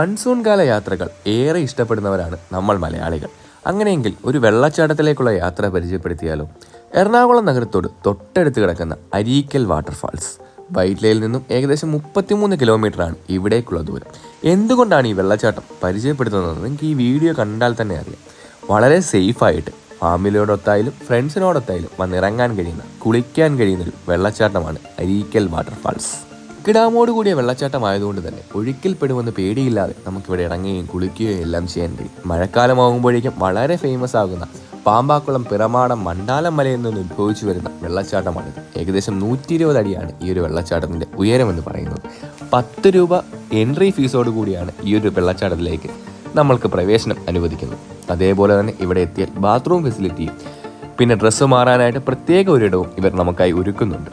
Monsoon കാല യാത്രകൾ ഏറെ ഇഷ്ടപ്പെടുന്നവരാണ് നമ്മൾ മലയാളികൾ. അങ്ങനെയെങ്കിൽ ഒരു വെള്ളച്ചാട്ടത്തിലേക്കുള്ള യാത്ര പരിചയപ്പെടുത്തിയാലോ? എറണാകുളം നഗരത്തോട് തൊട്ടടുത്ത് കിടക്കുന്ന അരീക്കൽ വാട്ടർഫാൾസ്. വൈറ്റ്ലയിൽ നിന്നും ഏകദേശം 33 കിലോമീറ്ററാണ് ഇവിടേക്കുള്ള ദൂരം. എന്തുകൊണ്ടാണ് ഈ വെള്ളച്ചാട്ടം പരിചയപ്പെടുത്തുന്നതെന്ന് നിങ്ങൾക്ക് ഈ വീഡിയോ കണ്ടാൽ തന്നെ അറിയാം. വളരെ സേഫായിട്ട് ഫാമിലിയോടൊത്തായാലും ഫ്രണ്ട്സിനോടൊത്തായാലും വന്നിറങ്ങാൻ കഴിയുന്ന, കുളിക്കാൻ കഴിയുന്നൊരു വെള്ളച്ചാട്ടമാണ് അരീക്കൽ വാട്ടർഫാൾസ്. കിടാമോട് കൂടിയ വെള്ളച്ചാട്ടമായതുകൊണ്ട് തന്നെ ഒഴുക്കിൽപ്പെടുമെന്ന് പേടിയില്ലാതെ നമുക്കിവിടെ ഇറങ്ങുകയും കുളിക്കുകയും എല്ലാം ചെയ്യാൻ കഴിയും. മഴക്കാലമാകുമ്പോഴേക്കും വളരെ ഫേമസ് ആകുന്ന പാമ്പാക്കുളം, പിറമാടം, മണ്ടാലം മലയിൽ നിന്ന് ഉത്ഭവിച്ചു വരുന്ന വെള്ളച്ചാട്ടമാണിത്. ഏകദേശം 120 അടിയാണ് ഈ ഒരു വെള്ളച്ചാട്ടത്തിൻ്റെ ഉയരമെന്ന് പറയുന്നത്. 10 രൂപ എൻട്രി ഫീസോട് കൂടിയാണ് ഈ ഒരു വെള്ളച്ചാട്ടത്തിലേക്ക് നമ്മൾക്ക് പ്രവേശനം അനുവദിക്കുന്നത്. അതേപോലെ തന്നെ ഇവിടെ എത്തിയാൽ ബാത്റൂം ഫെസിലിറ്റിയും പിന്നെ ഡ്രസ്സ് മാറാനായിട്ട് പ്രത്യേക ഒരിടവും ഇവർ നമുക്കായി ഒരുക്കുന്നുണ്ട്.